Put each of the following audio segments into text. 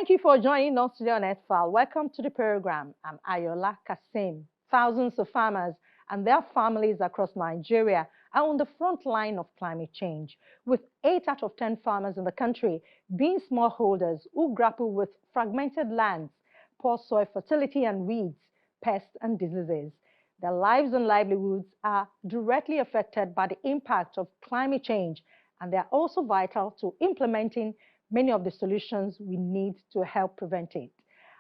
Thank you for joining us today on Earthfile. Welcome to the program. I'm Ayola Kasim. Thousands of farmers and their families across Nigeria are on the front line of climate change, with 8 out of 10 farmers in the country being smallholders who grapple with fragmented lands, poor soil fertility and weeds, pests and diseases. Their lives and livelihoods are directly affected by the impact of climate change, and they are also vital to implementing many of the solutions we need to help prevent it.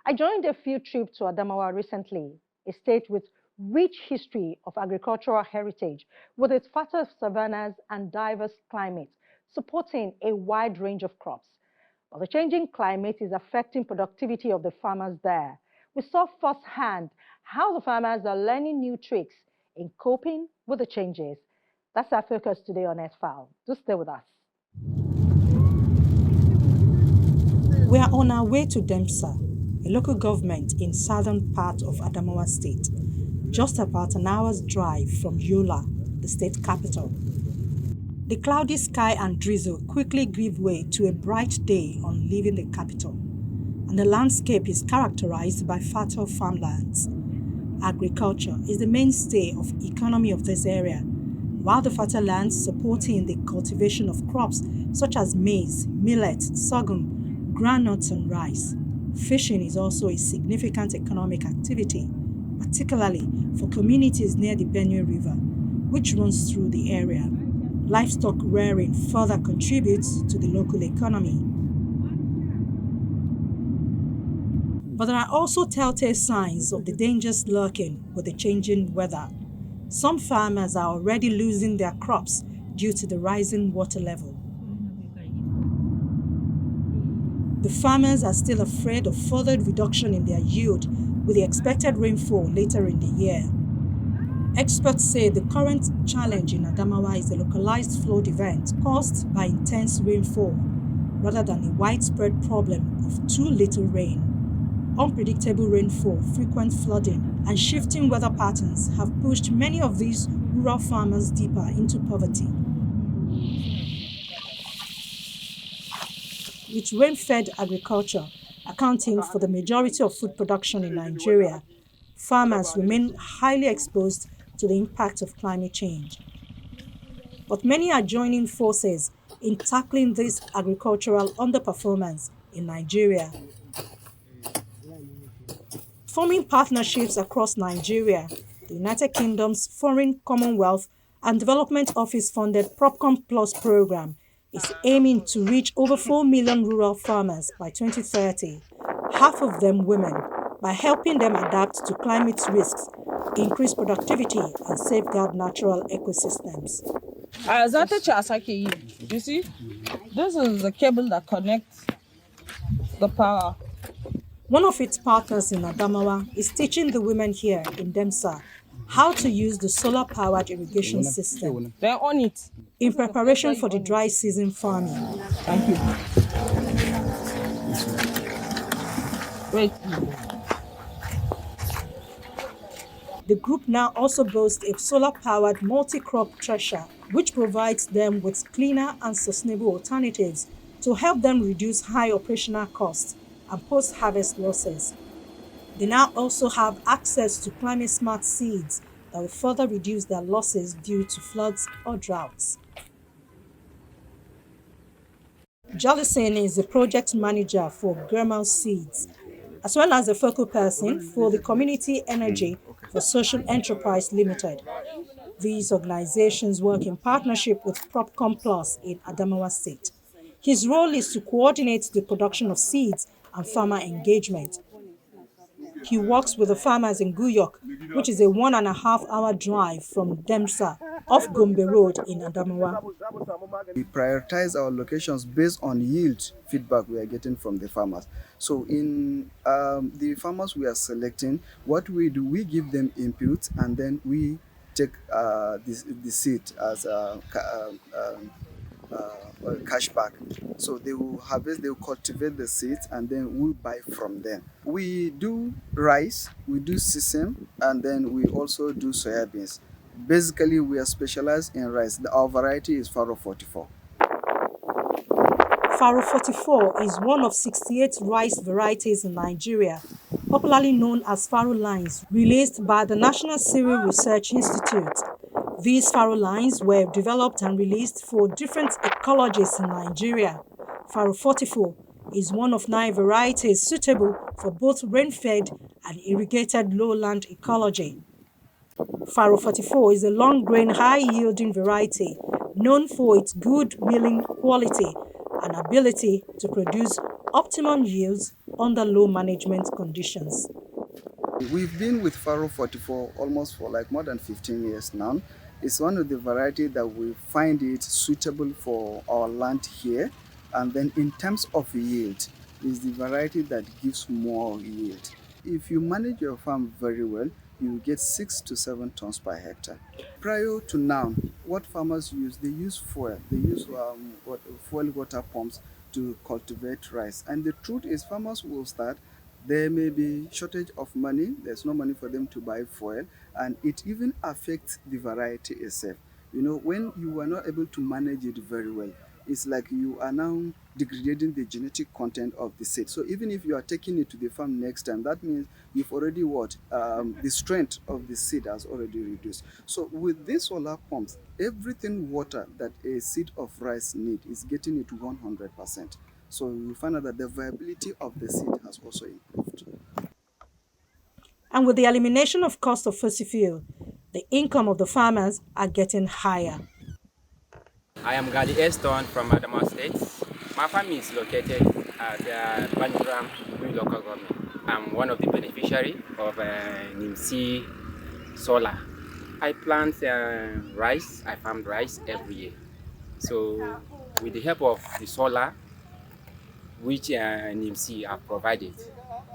I joined a field trip to Adamawa recently, a state with rich history of agricultural heritage, with its fertile savannas and diverse climate, supporting a wide range of crops. But the changing climate is affecting productivity of the farmers there. We saw firsthand how the farmers are learning new tricks in coping with the changes. That's our focus today on Earthfile. Do stay with us. We are on our way to Demsa, a local government in southern part of Adamawa State, just about an hour's drive from Yola, the state capital. The cloudy sky and drizzle quickly give way to a bright day on leaving the capital, and the landscape is characterized by fertile farmlands. Agriculture is the mainstay of the economy of this area, while the fertile lands supporting the cultivation of crops such as maize, millet, sorghum, groundnuts and rice. Fishing is also a significant economic activity, particularly for communities near the Benue River, which runs through the area. Livestock rearing further contributes to the local economy. But there are also telltale signs of the dangers lurking with the changing weather. Some farmers are already losing their crops due to the rising water level. The farmers are still afraid of further reduction in their yield with the expected rainfall later in the year. Experts say the current challenge in Adamawa is a localized flood event caused by intense rainfall, rather than a widespread problem of too little rain. Unpredictable rainfall, frequent flooding, and shifting weather patterns have pushed many of these rural farmers deeper into poverty. With rain-fed agriculture accounting for the majority of food production in Nigeria, farmers remain highly exposed to the impact of climate change. But many are joining forces in tackling this agricultural underperformance in Nigeria. Forming partnerships across Nigeria, the United Kingdom's Foreign Commonwealth and Development Office-funded PropCom Plus program is aiming to reach over 4 million rural farmers by 2030, half of them women, by helping them adapt to climate risks, increase productivity, and safeguard natural ecosystems. You see, this is the cable that connects the power. One of its partners in Adamawa is teaching the women here in Demsa how to use the solar-powered irrigation system. They're on it. In preparation for the dry season farming. Thank you. Wait. The group now also boasts a solar-powered multi-crop thresher, which provides them with cleaner and sustainable alternatives to help them reduce high operational costs and post-harvest losses. They now also have access to climate-smart seeds that will further reduce their losses due to floods or droughts. Jolison is the project manager for Germal Seeds, as well as the focal person for the Community Energy for Social Enterprise Limited. These organizations work in partnership with PropCom Plus in Adamawa State. His role is to coordinate the production of seeds and farmer engagement. He works with the farmers in Guyok, which is a 1.5-hour drive from Demsa, off Gombe Road in Adamawa. We prioritize our locations based on yield feedback we are getting from the farmers. So in the farmers we are selecting, what we do, we give them input and then we take the seed as cashback. So they will harvest, they will cultivate the seeds, and then we'll buy from them. We do rice, we do sesame, and then we also do soybeans. Basically, we are specialized in rice. Our variety is Faro 44. Faro 44 is one of 68 rice varieties in Nigeria, popularly known as Faro lines, released by the National Cereal Research Institute. These Faro lines were developed and released for different ecologies in Nigeria. Faro 44 is one of 9 varieties suitable for both rain-fed and irrigated lowland ecology. Faro 44 is a long-grain, high-yielding variety known for its good milling quality and ability to produce optimum yields under low management conditions. We've been with Faro 44 almost for like more than 15 years now. It's one of the varieties that we find it suitable for our land here. And then in terms of yield, is the variety that gives more yield. If you manage your farm very well, you will get 6 to 7 tons per hectare. Prior to now, what farmers use, they use fuel. They use fuel water pumps to cultivate rice. And the truth is farmers will start, there may be shortage of money, there's no money for them to buy fuel, and it even affects the variety itself. You know, when you are not able to manage it very well, it's like you are now degrading the genetic content of the seed. So even if you are taking it to the farm next time, that means you've already the strength of the seed has already reduced. So with these solar pumps, everything water that a seed of rice need is getting it to 100%. So you find out that the viability of the seed has also improved. And with the elimination of cost of fossil fuel, the income of the farmers are getting higher. I am Gali Eston from Adamawa State. My farm is located at Banjram local government. I'm one of the beneficiaries of NIMC solar. I plant rice, I farm rice every year. So with the help of the solar, which NIMC have provided,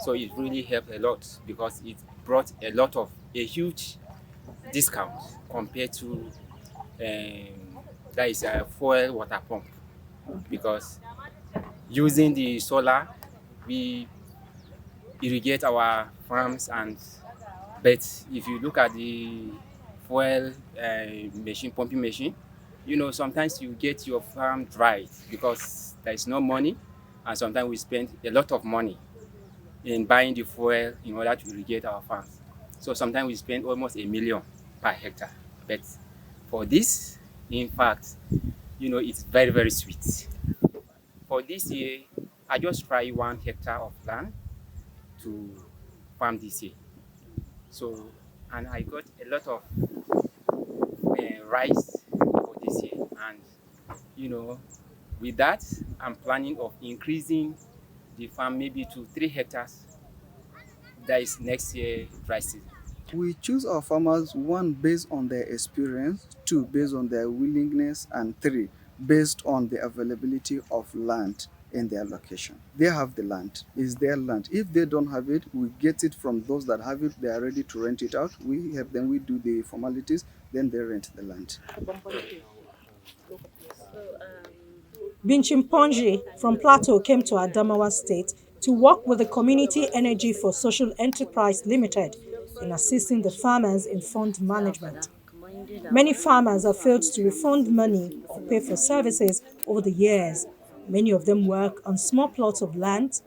so it really helped a lot because it brought a huge discount compared to that is a fuel water pump, because using the solar we irrigate our farms, and but if you look at the fuel pumping machine, you know, sometimes you get your farm dry because there is no money, and sometimes we spend a lot of money in buying the fuel in order to irrigate our farms. So sometimes we spend almost 1 million per hectare. But for this, in fact, you know, it's very, very sweet. For this year, I just try 1 hectare of land to farm this year. So, and I got a lot of rice for this year. And, you know, with that, I'm planning of increasing the farm maybe to 3 hectares. That is next year dry season. We choose our farmers, 1, based on their experience, 2, based on their willingness, and 3, based on the availability of land in their location. They have the land, it's their land. If they don't have it, we get it from those that have it, they are ready to rent it out. We help them, we do the formalities, then they rent the land. Binchimponji from Plateau came to Adamawa State to work with the Community Energy for Social Enterprise Limited in assisting the farmers in fund management. Many farmers have failed to refund money or pay for services over the years. Many of them work on small plots of land,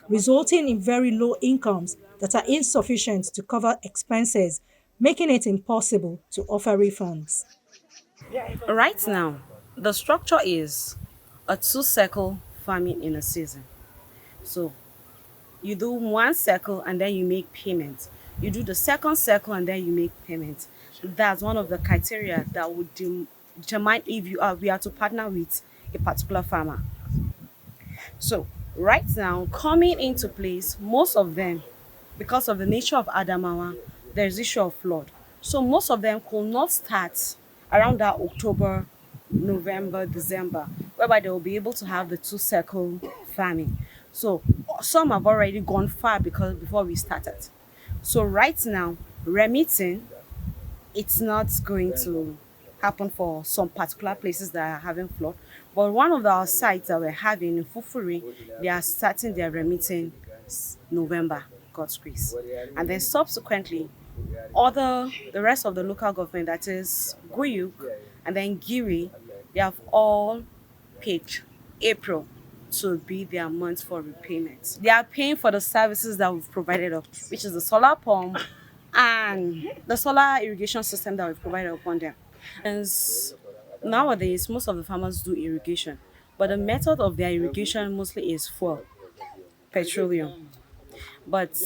resulting in very low incomes that are insufficient to cover expenses, making it impossible to offer refunds. Right now, the structure is a 2-cycle farming in a season. So you do 1 cycle and then you make payments. You do the 2nd cycle and then you make payments. That's one of the criteria that would determine if we are to partner with a particular farmer. So right now, coming into place, most of them, because of the nature of Adamawa, there's issue of flood. So most of them could not start around that October, November, December, whereby they will be able to have the 2-cycle farming. So some have already gone far before we started. So right now, remitting, it's not going to happen for some particular places that are having flood. But one of our sites that we're having in Fufuri, they are starting their remitting November, God's grace. And then subsequently, the rest of the local government, that is Guyuk and then Giri, they have all paid April. to be their month for repayment. They are paying for the services that we've provided up, which is the solar pump and the solar irrigation system that we've provided upon them. And nowadays, most of the farmers do irrigation, but the method of their irrigation mostly is for petroleum. But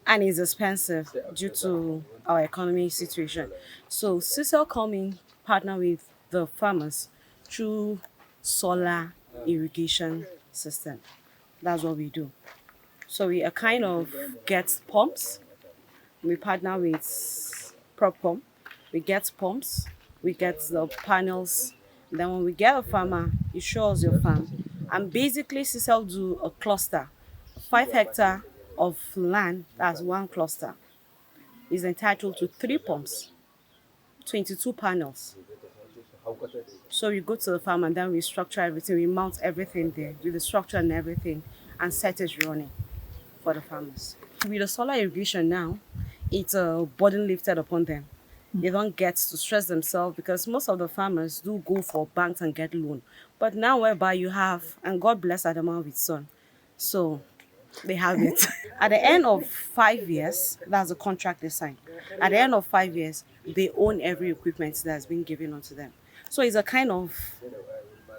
and it's expensive due to our economic situation. So CCL coming partner with the farmers through solar irrigation system. That's what we do. So we are kind of get pumps. We partner with prop pump. We get pumps. We get the panels. Then when we get a farmer, you show us your farm. And basically CCL do a cluster, 5 hectare of land, that's one cluster, is entitled to 3 pumps, 22 panels. So we go to the farm and then we structure everything, we mount everything there with the structure and everything and set it running for the farmers. With the solar irrigation now, it's a burden lifted upon them. They don't get to stress themselves because most of the farmers do go for banks and get loan. But now whereby you have, and God bless Adamawa with son, so they have it. At the end of 5 years, that's a contract they sign. At the end of 5 years, they own every equipment that has been given onto them. So it's a kind of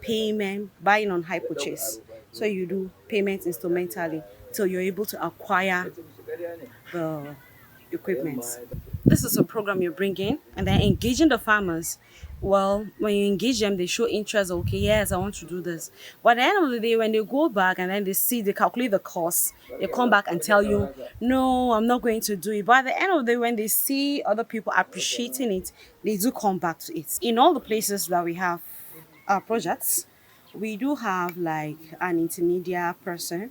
payment, buying on high purchase. So you do payments instrumentally till you're able to acquire the equipment. This is a program you're bringing and then engaging the farmers. Well, when you engage them, they show interest. Okay, yes, I want to do this. But at the end of the day, when they go back and then they calculate the cost, they come back and tell you, no, I'm not going to do it. But at the end of the day, when they see other people appreciating it, they do come back to it. In all the places that we have our projects, we do have like an intermediate person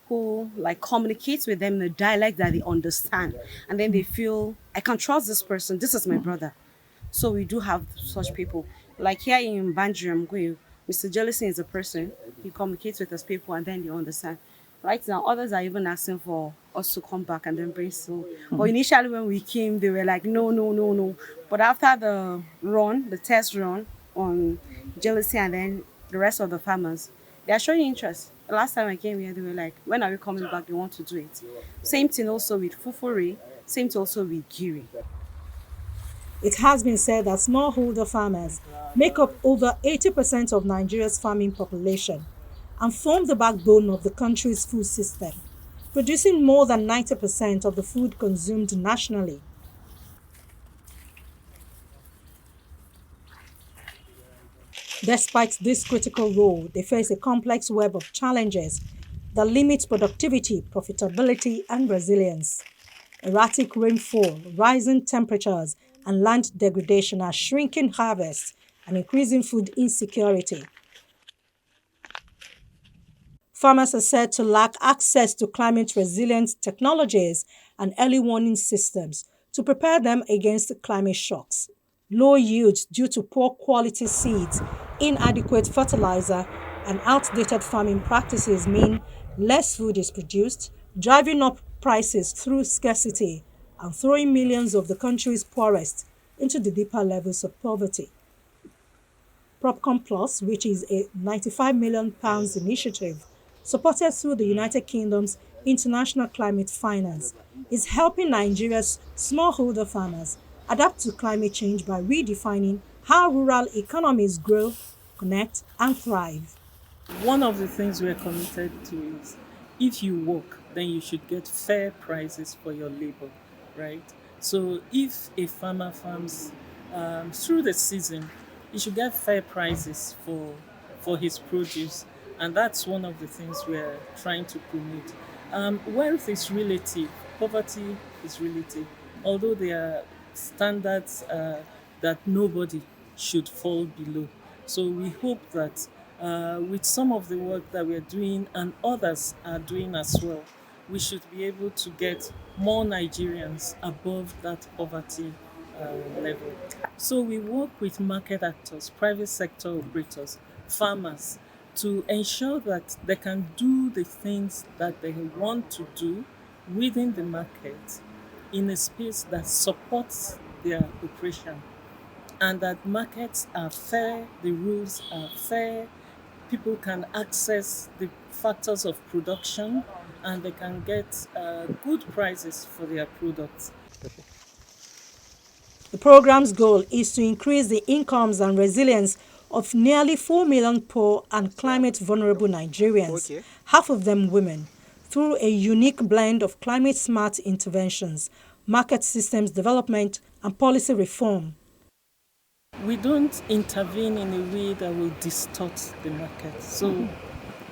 who like communicates with them in a dialect that they understand, and then they feel I can trust this person. This is my brother. So we do have such people. Like here in Banjira Mgwe, Mr. Jellison is a person. He communicates with his people and then they understand. Right now, others are even asking for us to come back and then bring so. But initially when we came, they were like, no, no, no, no. But after the test run on jealousy and then the rest of the farmers, they are showing interest. The last time I came here, they were like, when are we coming back? They want to do it. Same thing also with Fufuri, same thing also with Giri. It has been said that smallholder farmers make up over 80% of Nigeria's farming population and form the backbone of the country's food system, producing more than 90% of the food consumed nationally. Despite this critical role, they face a complex web of challenges that limit productivity, profitability, and resilience. Erratic rainfall, rising temperatures, and land degradation are shrinking harvests and increasing food insecurity. Farmers are said to lack access to climate-resilient technologies and early warning systems to prepare them against climate shocks. Low yields due to poor quality seeds, inadequate fertilizer, and outdated farming practices mean less food is produced, driving up prices through scarcity and throwing millions of the country's poorest into the deeper levels of poverty. PropCom Plus, which is a £95 million initiative supported through the United Kingdom's International Climate Finance, is helping Nigeria's smallholder farmers adapt to climate change by redefining how rural economies grow, connect, and thrive. One of the things we're committed to is if you work, then you should get fair prices for your labor, right? So if a farmer farms through the season, he should get fair prices for his produce. And that's one of the things we're trying to promote. Wealth is relative, poverty is relative, although there are standards that nobody should fall below. So we hope that with some of the work that we're doing and others are doing as well, we should be able to get more Nigerians above that poverty level. So we work with market actors, private sector operators, farmers, to ensure that they can do the things that they want to do within the market in a space that supports their operation, and that markets are fair, the rules are fair, people can access the factors of production, and they can get good prices for their products. The program's goal is to increase the incomes and resilience of nearly 4 million poor and climate-vulnerable Nigerians, half of them women, through a unique blend of climate-smart interventions, market systems development, and policy reform. We don't intervene in a way that will distort the market. So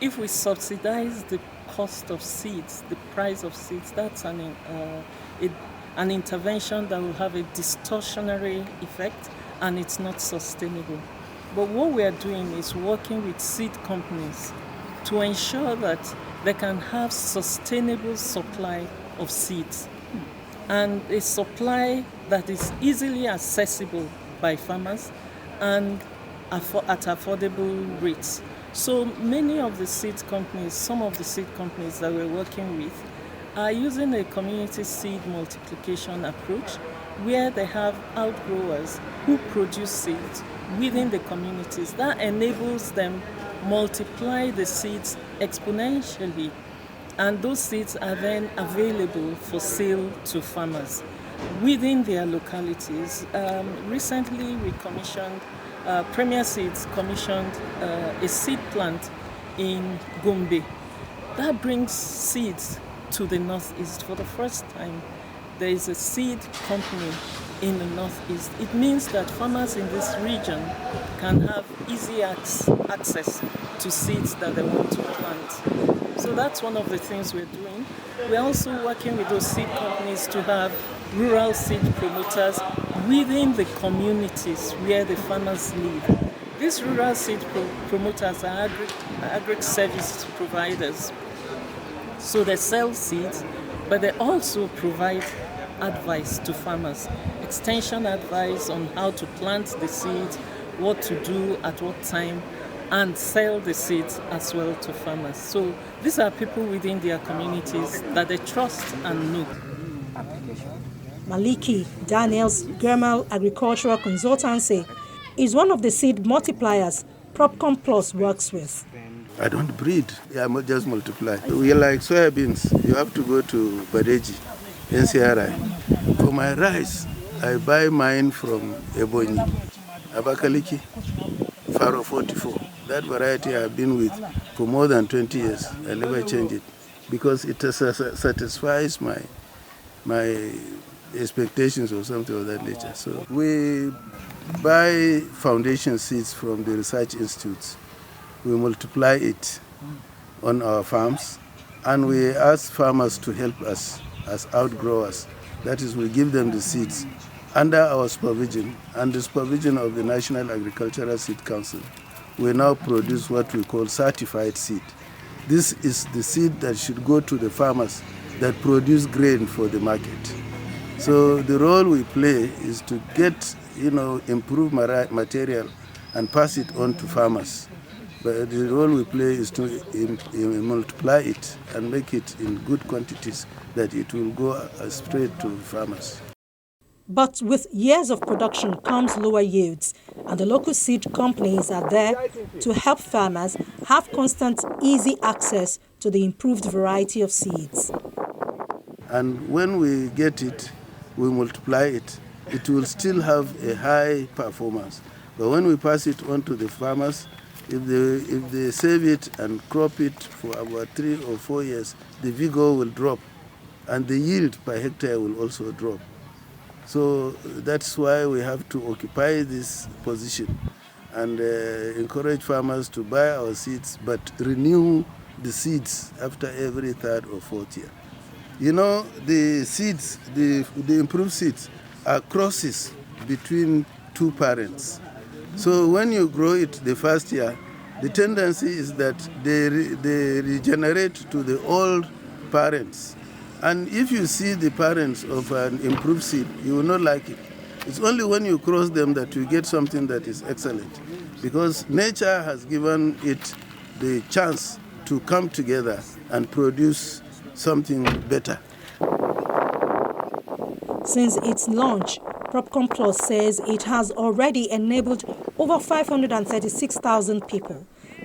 if we subsidize the cost of seeds, the price of seeds, that's an intervention that will have a distortionary effect, and it's not sustainable. But what we are doing is working with seed companies to ensure that they can have sustainable supply of seeds and a supply that is easily accessible by farmers and at affordable rates. So many of the seed companies, some of the seed companies that we're working with are using a community seed multiplication approach where they have outgrowers who produce seeds within the communities. That enables them multiply the seeds exponentially, and those seeds are then available for sale to farmers within their localities. Recently we commissioned, Premier Seeds commissioned a seed plant in Gombe. That brings seeds to the Northeast. For the first time, there is a seed company in the Northeast. It means that farmers in this region can have easy access to seeds that they want to plant. So that's one of the things we're doing. We're also working with those seed companies to have rural seed promoters within the communities where the farmers live. These rural seed promoters are Agric service providers. So they sell seeds, but they also provide advice to farmers, extension advice on how to plant the seeds, what to do at what time, and sell the seeds as well to farmers. So these are people within their communities that they trust and know. Maliki Daniels Germal Agricultural Consultancy is one of the seed multipliers Propcom Plus works with. I don't breed, I just multiply. We like soybeans, you have to go to Badeji, NCRI. For my rice, I buy mine from Ebonyi, Abakaliki, Faro 44. That variety I've been with for more than 20 years. I never change it because it satisfies my expectations or something of that nature. So we buy foundation seeds from the research institutes. We multiply it on our farms, and we ask farmers to help us as outgrowers. That is, we give them the seeds under our supervision and the supervision of the National Agricultural Seed Council. We now produce what we call certified seed. This is the seed that should go to the farmers that produce grain for the market. So the role we play is to get, improved material and pass it on to farmers. But the role we play is to multiply it and make it in good quantities that it will go straight to farmers. But with years of production comes lower yields, and the local seed companies are there to help farmers have constant, easy access to the improved variety of seeds. And when we get it, we multiply it. It will still have a high performance. But when we pass it on to the farmers, if they save it and crop it for about 3 or 4 years, the vigor will drop, and the yield per hectare will also drop. So that's why we have to occupy this position and encourage farmers to buy our seeds, but renew the seeds after every 3rd or 4th year. The seeds, the improved seeds are crosses between 2 parents. So when you grow it the first year, the tendency is that they regenerate to the old parents. And if you see the parents of an improved seed, you will not like it. It's only when you cross them that you get something that is excellent, because nature has given it the chance to come together and produce something better. Since its launch, Propcom Plus says it has already enabled over 536,000 people,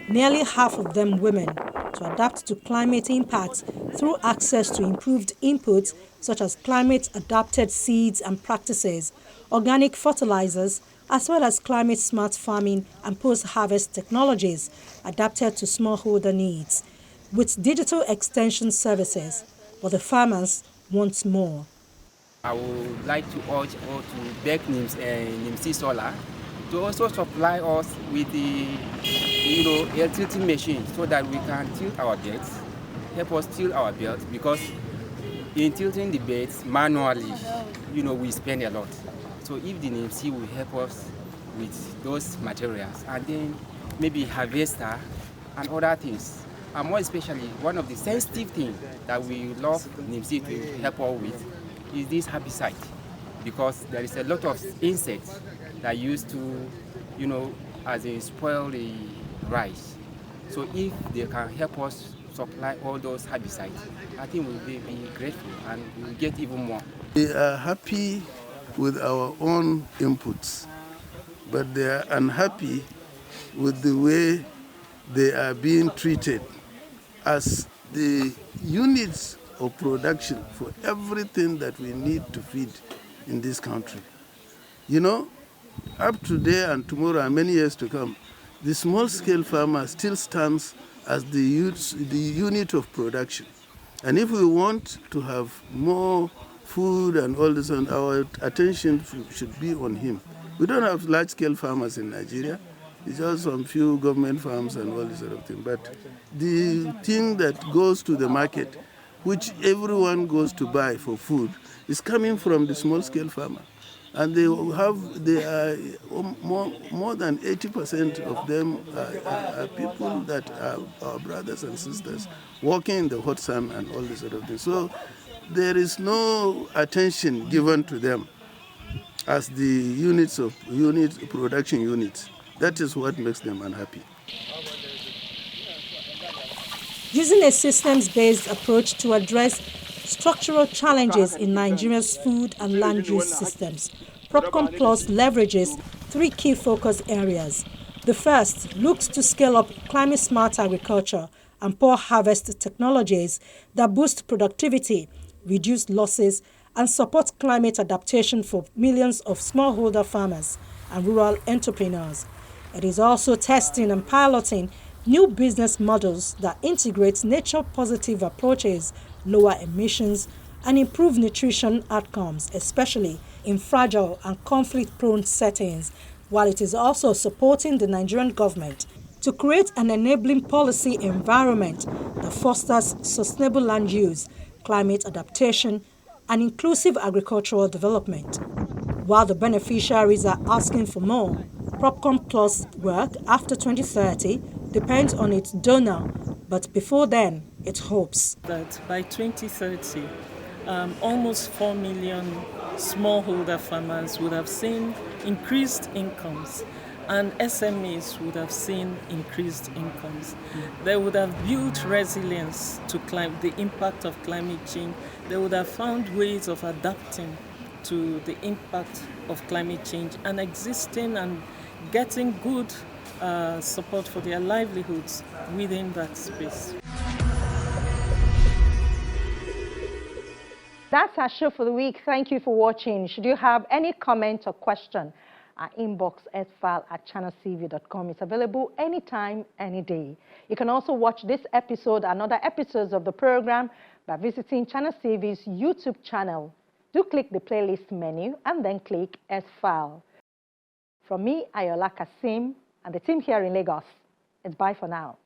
nearly half of them women, to adapt to climate impacts through access to improved inputs such as climate-adapted seeds and practices, organic fertilizers, as well as climate-smart farming and post-harvest technologies adapted to smallholder needs, with digital extension services. But the farmers want more. I would like to urge or to beg NIMC Solar to also supply us with the air tilting machine so that we can tilt our beds, help us tilt our beds, because in tilting the beds manually, we spend a lot. So if the NIMC will help us with those materials and then maybe harvester and other things. And more especially, one of the sensitive things that we love NIMC to help us with is this herbicide, because there is a lot of insects that used to, as in spoil the rice. So if they can help us supply all those herbicides, I think we'll be grateful and we'll get even more. We are happy with our own inputs, but they are unhappy with the way they are being treated as the units of production for everything that we need to feed in this country. Up to today and tomorrow and many years to come, the small-scale farmer still stands as the unit of production. And if we want to have more food and all this, and our attention should be on him. We don't have large-scale farmers in Nigeria. It's just some few government farms and all this sort of thing. But the thing that goes to the market, which everyone goes to buy for food, is coming from the small-scale farmer. And they are more than 80% of them are people that are our brothers and sisters working in the hot sun and all this sort of thing. So there is no attention given to them as the production units. That is what makes them unhappy. Using a systems-based approach to address structural challenges in Nigeria's food and land use systems, PropCom Plus leverages three key focus areas. The first looks to scale up climate-smart agriculture and post-harvest technologies that boost productivity, reduce losses, and support climate adaptation for millions of smallholder farmers and rural entrepreneurs. It is also testing and piloting new business models that integrate nature-positive approaches, lower emissions, and improve nutrition outcomes, especially in fragile and conflict-prone settings, while it is also supporting the Nigerian government to create an enabling policy environment that fosters sustainable land use, climate adaptation, and inclusive agricultural development. While the beneficiaries are asking for more, PropCom Plus work after 2030 depends on its donor, but before then, it hopes that by 2030, almost 4 million smallholder farmers would have seen increased incomes, and SMEs would have seen increased incomes. They would have built resilience to the impact of climate change. They would have found ways of adapting to the impact of climate change and existing and getting good support for their livelihoods within that space. That's our show for the week. Thank you for watching. Should you have any comment or question, our inbox sfile@channelcv.com is available anytime, any day. You can also watch this episode and other episodes of the program by visiting Channel CV's YouTube channel. Do click the playlist menu and then click S-File. From me, Ayola Kasim, and the team here in Lagos, it's bye for now.